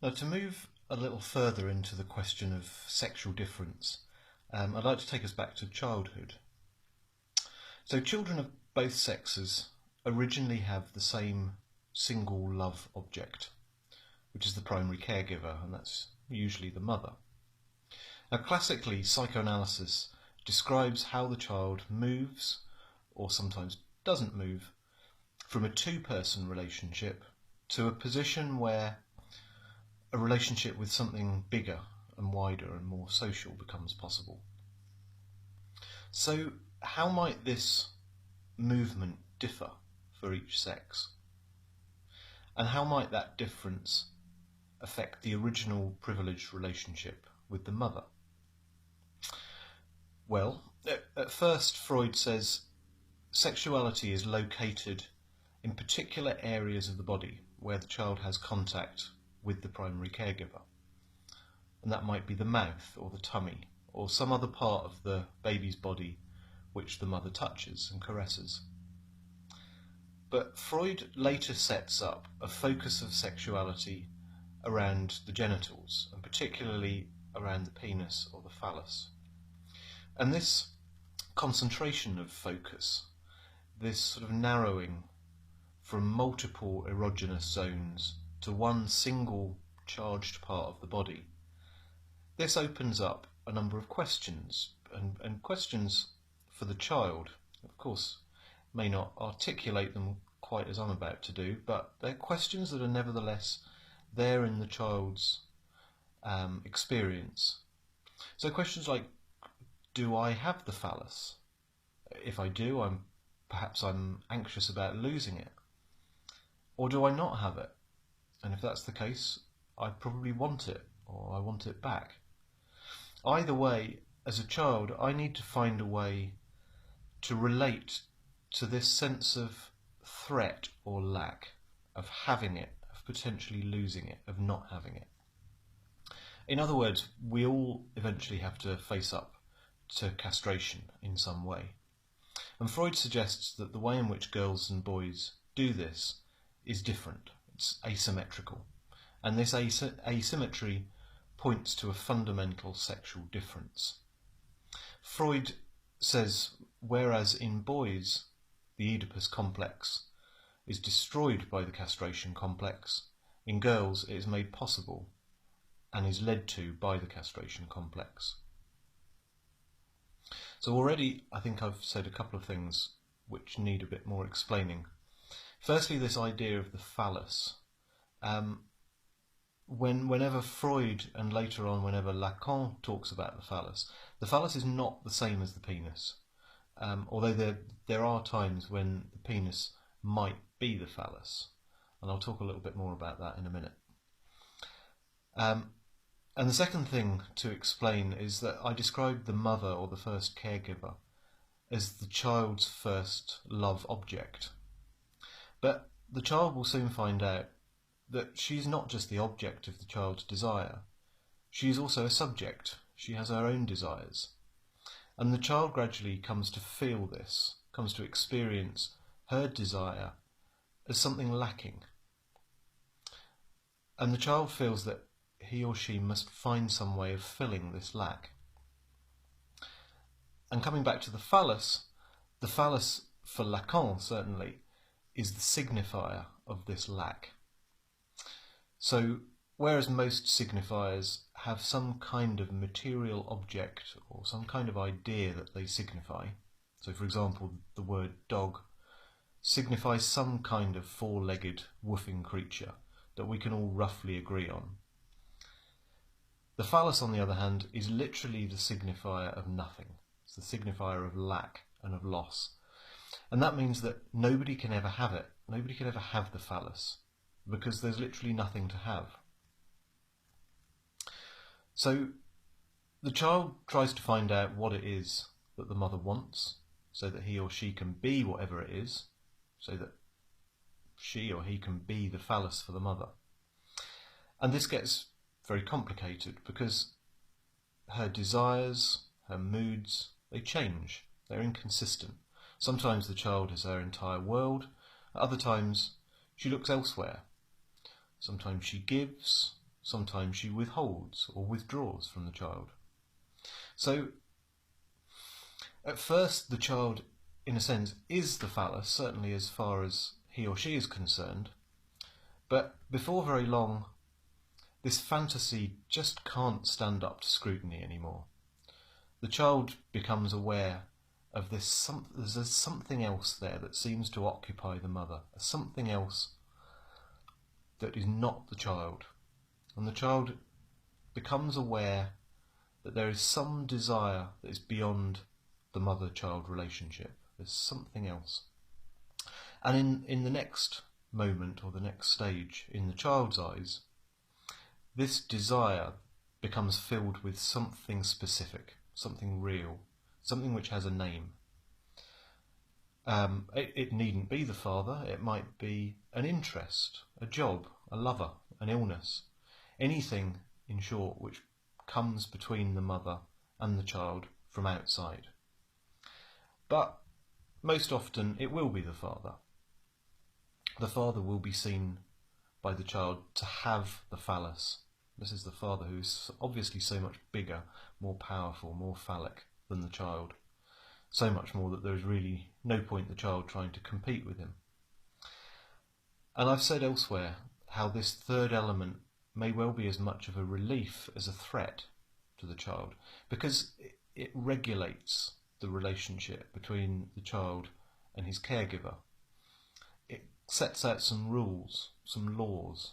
Now, to move a little further into the question of sexual difference, I'd like to take us back to childhood. So children of both sexes originally have the same single love object, which is the primary caregiver, and that's usually the mother. Now, classically, psychoanalysis describes how the child moves, or sometimes doesn't move, from a two-person relationship to a position where a relationship with something bigger and wider and more social becomes possible. So, how might this movement differ for each sex? And how might that difference affect the original privileged relationship with the mother? Well, at first Freud says sexuality is located in particular areas of the body where the child has contact with the primary caregiver. And that might be the mouth or the tummy or some other part of the baby's body which the mother touches and caresses. But Freud later sets up a focus of sexuality around the genitals, and particularly around the penis or the phallus. And this concentration of focus, this sort of narrowing from multiple erogenous zones to one single charged part of the body, this opens up a number of questions, and questions for the child, of course, may not articulate them quite as I'm about to do, but they're questions that are nevertheless there in the child's experience. So questions like, do I have the phallus? If I do, perhaps I'm anxious about losing it. Or do I not have it? And if that's the case, I probably want it, or I want it back. Either way, as a child, I need to find a way to relate to this sense of threat or lack, of having it, of potentially losing it, of not having it. In other words, we all eventually have to face up to castration in some way. And Freud suggests that the way in which girls and boys do this is different. It's asymmetrical. And this asymmetry points to a fundamental sexual difference. Freud says, whereas in boys the Oedipus complex is destroyed by the castration complex, in girls it is made possible and is led to by the castration complex. So already I think I've said a couple of things which need a bit more explaining. Firstly, this idea of the phallus. Whenever Freud and later on whenever Lacan talks about the phallus is not the same as the penis. Although there are times when the penis might be the phallus. And I'll talk a little bit more about that in a minute. And the second thing to explain is that I described the mother or the first caregiver as the child's first love object. But the child will soon find out that she's not just the object of the child's desire. She is also a subject. She has her own desires. And the child gradually comes to feel this, comes to experience her desire as something lacking. And the child feels that he or she must find some way of filling this lack. And coming back to the phallus for Lacan certainly is the signifier of this lack. So whereas most signifiers have some kind of material object or some kind of idea that they signify, so for example the word dog signifies some kind of four-legged woofing creature that we can all roughly agree on. The phallus, on the other hand, is literally the signifier of nothing. It's the signifier of lack and of loss. And that means that nobody can ever have it. Nobody can ever have the phallus, because there's literally nothing to have. So the child tries to find out what it is that the mother wants, so that he or she can be whatever it is, so that she or he can be the phallus for the mother. And this gets very complicated because her desires, her moods, they change. They're inconsistent. Sometimes the child is her entire world. At other times she looks elsewhere. Sometimes she gives, sometimes she withholds or withdraws from the child. So at first the child, in a sense, is the phallus, certainly as far as he or she is concerned, but before very long this fantasy just can't stand up to scrutiny anymore. The child becomes aware of this there's something else there that seems to occupy the mother, something else that is not the child. And the child becomes aware that there is some desire that is beyond the mother-child relationship. There's something else. And in the next moment, or the next stage, in the child's eyes, this desire becomes filled with something specific, something real, something which has a name. It needn't be the father, it might be an interest, a job, a lover, an illness, anything, in short, which comes between the mother and the child from outside. But most often it will be the father. The father will be seen by the child to have the phallus. This is the father who is obviously so much bigger, more powerful, more phallic than the child. So much more that there is really no point the child trying to compete with him. And I've said elsewhere how this third element may well be as much of a relief as a threat to the child, because it regulates the relationship between the child and his caregiver. It sets out some rules, some laws,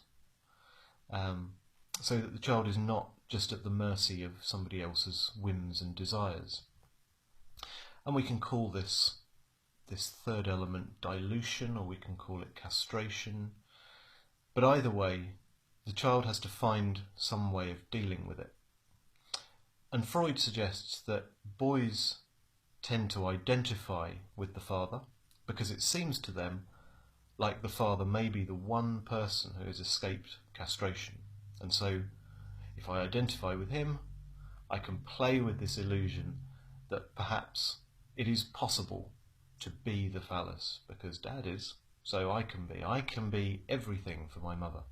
so that the child is not just at the mercy of somebody else's whims and desires. And we can call this third element dilution, or we can call it castration. But either way, the child has to find some way of dealing with it. And Freud suggests that boys tend to identify with the father because it seems to them like the father may be the one person who has escaped castration. And so if I identify with him, I can play with this illusion that perhaps it is possible to be the phallus because dad is, so I can be everything for my mother.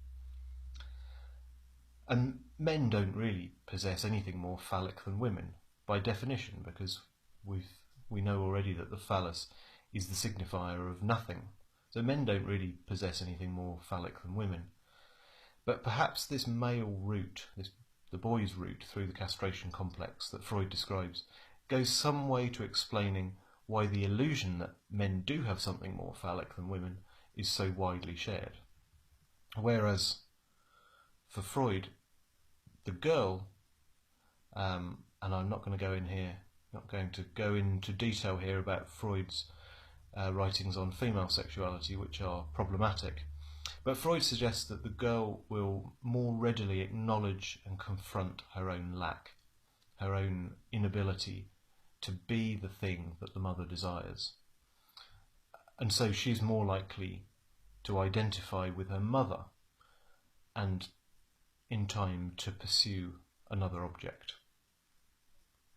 And men don't really possess anything more phallic than women by definition, because we know already that the phallus is the signifier of nothing. So men don't really possess anything more phallic than women. But perhaps this male route, the boy's route through the castration complex that Freud describes, goes some way to explaining why the illusion that men do have something more phallic than women is so widely shared. Whereas for Freud, the girl, and I'm not going to go into detail here about Freud's writings on female sexuality, which are problematic, but Freud suggests that the girl will more readily acknowledge and confront her own lack, her own inability to be the thing that the mother desires. And so she's more likely to identify with her mother and in time to pursue another object.